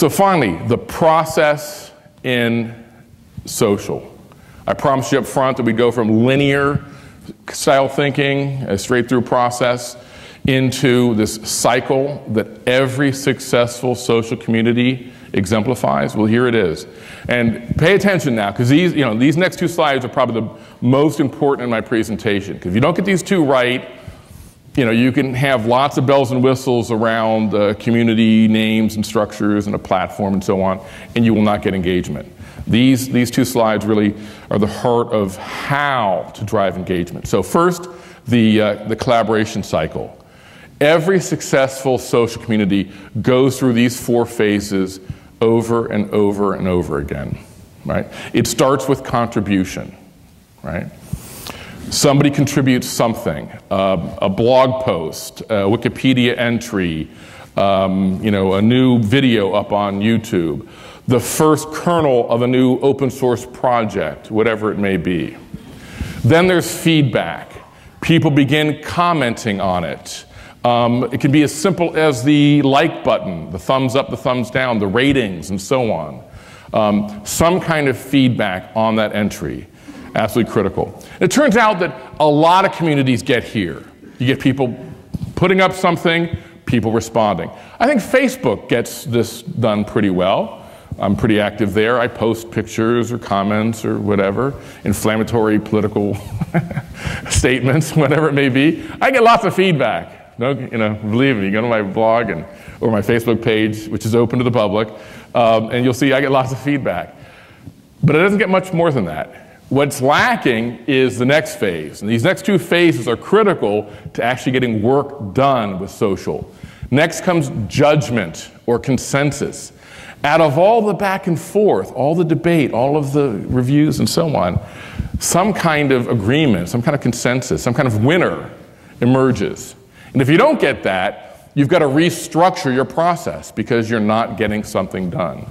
So finally, the process in social. I promised you up front that we go from linear style thinking, a straight through process, into this cycle that every successful social community exemplifies. Well, here it is. And pay attention now, because these next two slides are probably the most important in my presentation. Because if you don't get these two right, you can have lots of bells and whistles around community names and structures and a platform and so on, and you will not get engagement. These two slides really are the heart of how to drive engagement. So first, the collaboration cycle. Every successful social community goes through these 4 phases over and over and over again, right? It starts with contribution, right? Somebody contributes something, a blog post, a Wikipedia entry, a new video up on YouTube, the first kernel of a new open source project, whatever it may be. Then there's feedback. People begin commenting on it. It can be as simple as the like button, the thumbs up, the thumbs down, the ratings, and so on. Some kind of feedback on that entry. Absolutely critical. It turns out that a lot of communities get here. You get people putting up something, people responding. I think Facebook gets this done pretty well. I'm pretty active there. I post pictures or comments or whatever, inflammatory political statements, whatever it may be. I get lots of feedback. Believe me, you go to my blog or my Facebook page, which is open to the public, and you'll see I get lots of feedback. But it doesn't get much more than that. What's lacking is the next phase. And these next 2 phases are critical to actually getting work done with social. Next comes judgment or consensus. Out of all the back and forth, all the debate, all of the reviews and so on, some kind of agreement, some kind of consensus, some kind of winner emerges. And if you don't get that, you've got to restructure your process because you're not getting something done.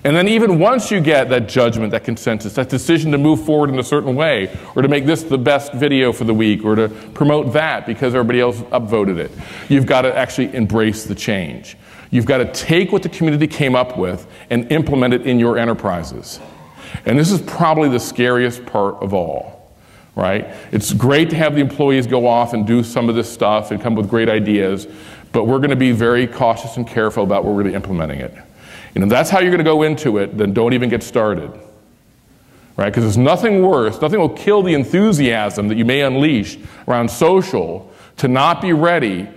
And then even once you get that judgment, that consensus, that decision to move forward in a certain way, or to make this the best video for the week, or to promote that because everybody else upvoted it, you've got to actually embrace the change. You've got to take what the community came up with and implement it in your enterprises. And this is probably the scariest part of all. Right? It's great to have the employees go off and do some of this stuff and come up with great ideas, but we're going to be very cautious and careful about where we're really implementing it. And if that's how you're going to go into it, then don't even get started. Right? Because there's nothing worse, nothing will kill the enthusiasm that you may unleash around social to not be ready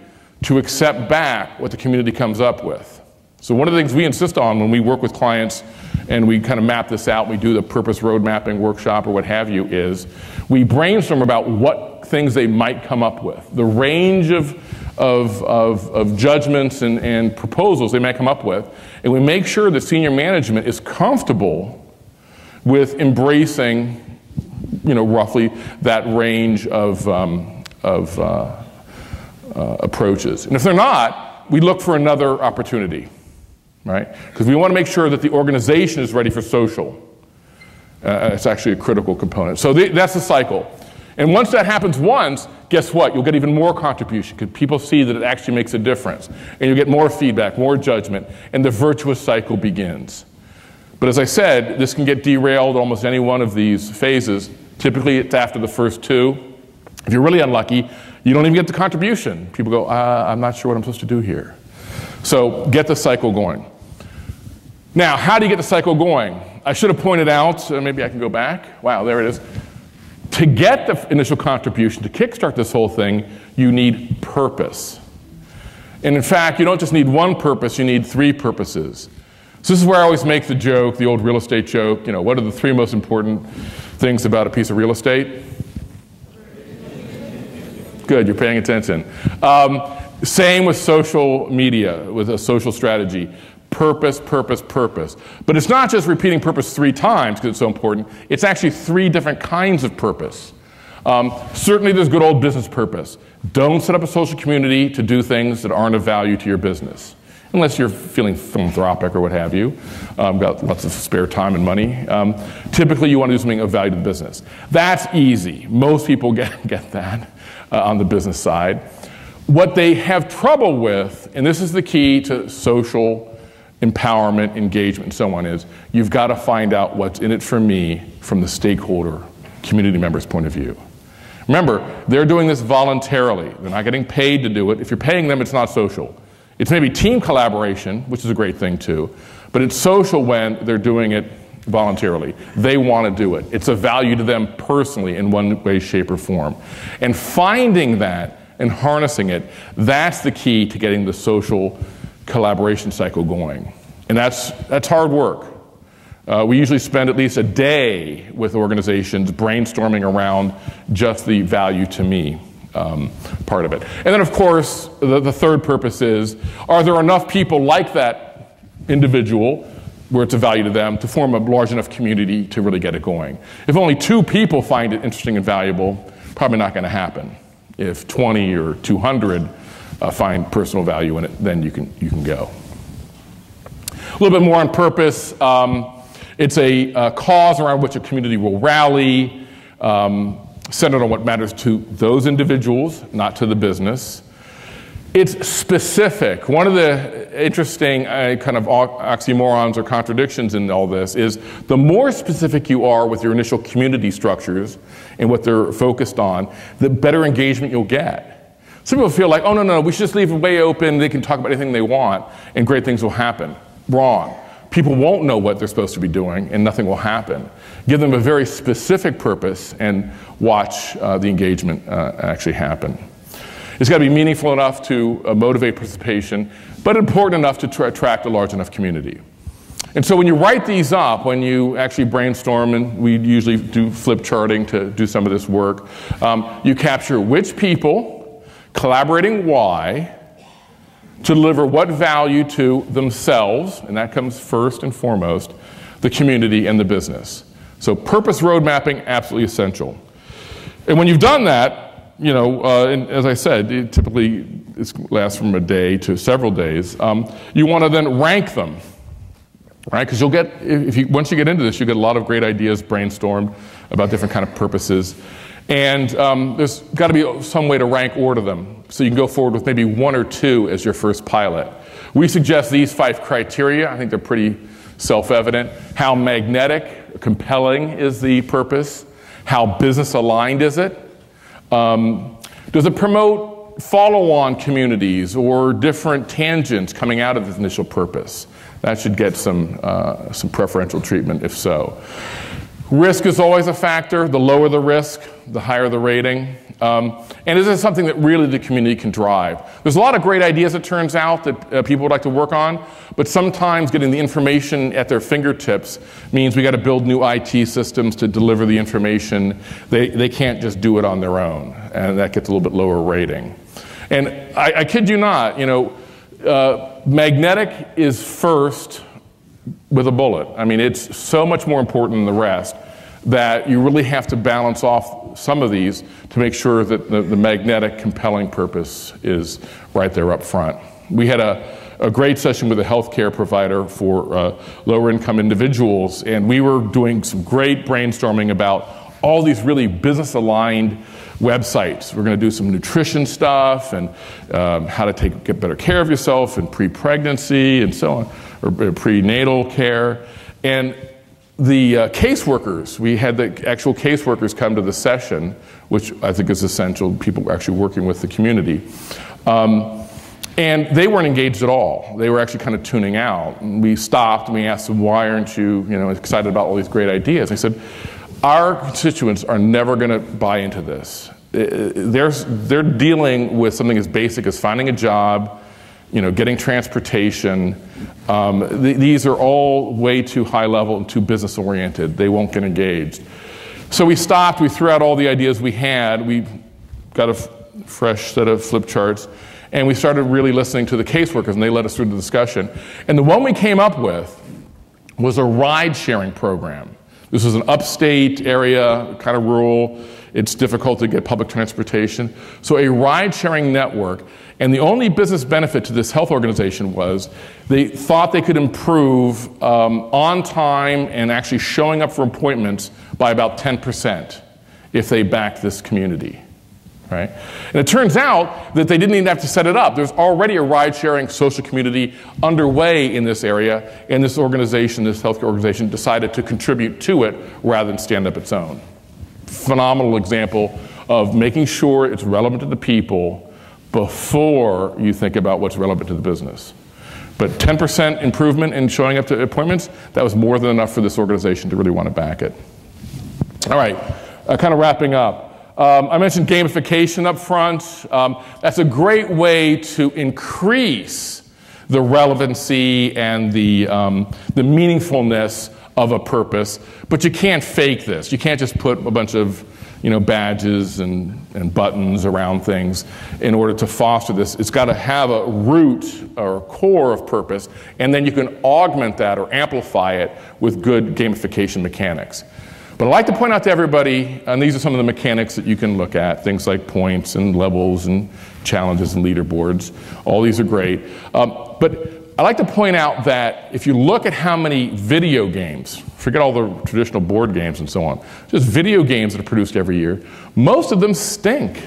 to accept back what the community comes up with. So one of the things we insist on when we work with clients and we kind of map this out, we do the purpose road mapping workshop or what have you, is we brainstorm about what things they might come up with, the range of judgments and proposals they might come up with, and we make sure that senior management is comfortable with embracing, roughly that range of approaches. And if they're not, we look for another opportunity. Right? Because we want to make sure that the organization is ready for social. It's actually a critical component. So that's the cycle. And once that happens once, guess what? You'll get even more contribution because people see that it actually makes a difference. And you'll get more feedback, more judgment, and the virtuous cycle begins. But as I said, this can get derailed almost any one of these phases. Typically, it's after the first 2. If you're really unlucky, you don't even get the contribution. People go, I'm not sure what I'm supposed to do here. So get the cycle going. Now, how do you get the cycle going? I should have pointed out, maybe I can go back. Wow, there it is. To get the initial contribution, to kickstart this whole thing, you need purpose. And in fact, you don't just need one purpose, you need 3 purposes. So this is where I always make the joke, the old real estate joke, what are the 3 most important things about a piece of real estate? Good, you're paying attention. Same with social media, with a social strategy. Purpose, purpose, purpose. But it's not just repeating purpose 3 times because it's so important. It's actually 3 different kinds of purpose. Certainly there's good old business purpose. Don't set up a social community to do things that aren't of value to your business. Unless you're feeling philanthropic or what have you. Got lots of spare time and money. Typically you want to do something of value to the business. That's easy. Most people get that on the business side. What they have trouble with, and this is the key to social empowerment, engagement, and so on is, you've got to find out what's in it for me from the stakeholder, community member's point of view. Remember, they're doing this voluntarily. They're not getting paid to do it. If you're paying them, it's not social. It's maybe team collaboration, which is a great thing too, but it's social when they're doing it voluntarily. They want to do it. It's a value to them personally in one way, shape, or form. And finding that and harnessing it, that's the key to getting the social collaboration cycle going. And that's hard work. We usually spend at least a day with organizations brainstorming around just the value to me part of it. And then, of course, the third purpose is, are there enough people like that individual where it's a value to them to form a large enough community to really get it going? If only 2 people find it interesting and valuable, probably not going to happen. If 20 or 200 find personal value in it, then you can go. A little bit more on purpose. It's a cause around which a community will rally, centered on what matters to those individuals, not to the business. It's specific. One of the interesting kind of oxymorons or contradictions in all this is the more specific you are with your initial community structures and what they're focused on, the better engagement you'll get. Some people feel like, oh, no, we should just leave it way open, they can talk about anything they want, and great things will happen. Wrong. People won't know what they're supposed to be doing, and nothing will happen. Give them a very specific purpose and watch the engagement actually happen. It's got to be meaningful enough to motivate participation, but important enough to attract a large enough community. And so when you write these up, when you actually brainstorm, and we usually do flip charting to do some of this work, you capture which people, collaborating why, to deliver what value to themselves, and that comes first and foremost, the community and the business. So purpose road mapping, absolutely essential. And when you've done that, and as I said, it typically lasts from a day to several days, you want to then rank them, right? Because you'll get, once you get into this, you get a lot of great ideas brainstormed about different kind of purposes. And there's got to be some way to rank order them. So you can go forward with maybe 1 or 2 as your first pilot. We suggest these 5 criteria. I think they're pretty self-evident. How magnetic, compelling is the purpose? How business aligned is it? Does it promote follow-on communities or different tangents coming out of this initial purpose? That should get some preferential treatment if so. Risk is always a factor. The lower the risk, the higher the rating. And is it something that really the community can drive? There's a lot of great ideas, it turns out, that people would like to work on, but sometimes getting the information at their fingertips means we got to build new IT systems to deliver the information. They can't just do it on their own, and that gets a little bit lower rating. And I kid you not, magnetic is first with a bullet. I mean, it's so much more important than the rest that you really have to balance off some of these to make sure that the magnetic, compelling purpose is right there up front. We had a great session with a healthcare provider for lower income individuals, and we were doing some great brainstorming about all these really business aligned websites. We're going to do some nutrition stuff and how to get better care of yourself and pre-pregnancy and so on, or prenatal care. And the caseworkers, we had the actual caseworkers come to the session, which I think is essential, people actually working with the community. And they weren't engaged at all. They were actually kind of tuning out. And we stopped and we asked them, why aren't you, excited about all these great ideas? I said, our constituents are never going to buy into this. They're dealing with something as basic as finding a job, getting transportation. These are all way too high level and too business oriented. They won't get engaged. So we stopped, we threw out all the ideas we had, we got a fresh set of flip charts, and we started really listening to the caseworkers, and they led us through the discussion. And the one we came up with was a ride-sharing program. This is an upstate area, kind of rural. It's difficult to get public transportation. So a ride-sharing network, and the only business benefit to this health organization was they thought they could improve on time and actually showing up for appointments by about 10% if they backed this community. right? And it turns out that they didn't even have to set it up. There's already a ride-sharing social community underway in this area, and this organization, this healthcare organization, decided to contribute to it rather than stand up its own. Phenomenal example of making sure it's relevant to the people before you think about what's relevant to the business. But 10% improvement in showing up to appointments, that was more than enough for this organization to really want to back it. All right, kind of wrapping up. I mentioned gamification up front. That's a great way to increase the relevancy and the meaningfulness of a purpose, but you can't fake this. You can't just put a bunch of badges and buttons around things in order to foster this. It's got to have a root or a core of purpose, and then you can augment that or amplify it with good gamification mechanics. But I'd like to point out to everybody, and these are some of the mechanics that you can look at, things like points and levels and challenges and leaderboards. All these are great. But I'd like to point out that if you look at how many video games, forget all the traditional board games and so on, just video games that are produced every year, most of them stink.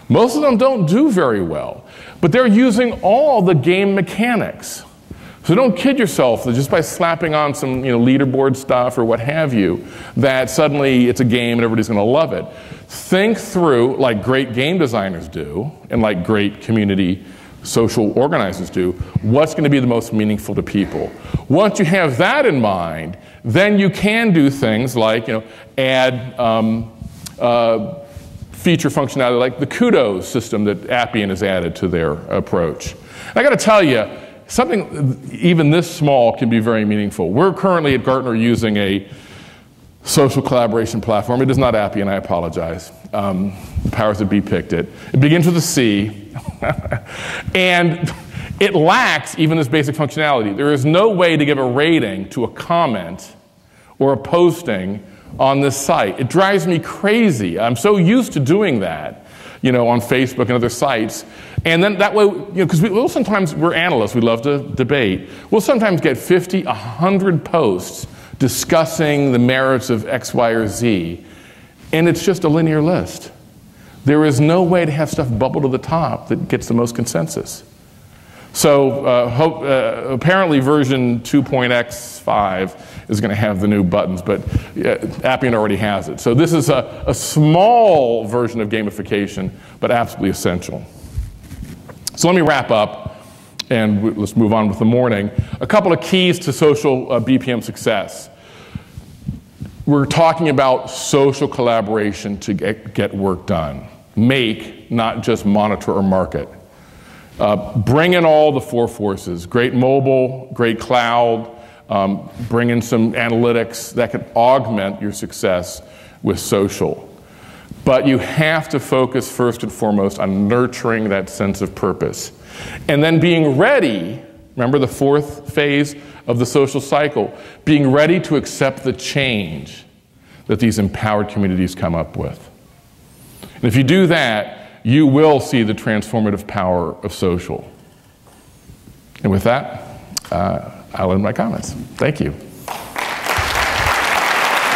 Most of them don't do very well. But they're using all the game mechanics. So don't kid yourself that just by slapping on some leaderboard stuff or what have you, that suddenly it's a game and everybody's going to love it. Think through, like great game designers do, and like great community social organizers do, what's going to be the most meaningful to people. Once you have that in mind, then you can do things like add feature functionality like the Kudos system that Appian has added to their approach. And I got to tell you, something even this small can be very meaningful. We're currently at Gartner using a social collaboration platform. It is not Appian, I apologize. The powers that be picked it. It begins with a C, and it lacks even this basic functionality. There is no way to give a rating to a comment or a posting on this site. It drives me crazy. I'm so used to doing that, on Facebook and other sites. And then that way, because sometimes we're analysts, we love to debate. We'll sometimes get 50, 100 posts discussing the merits of X, Y, or Z, and it's just a linear list. There is no way to have stuff bubble to the top that gets the most consensus. So apparently version 2.x5 is going to have the new buttons, but Appian already has it. So this is a small version of gamification, but absolutely essential. So let me wrap up, and let's move on with the morning. A couple of keys to social BPM success. We're talking about social collaboration to get work done. Make, not just monitor or market. Bring in all the four forces. Great mobile, great cloud. Bring in some analytics that can augment your success with social. But you have to focus first and foremost on nurturing that sense of purpose. And then being ready, remember the fourth phase of the social cycle, being ready to accept the change that these empowered communities come up with. And if you do that, you will see the transformative power of social. And with that, I'll end my comments. Thank you.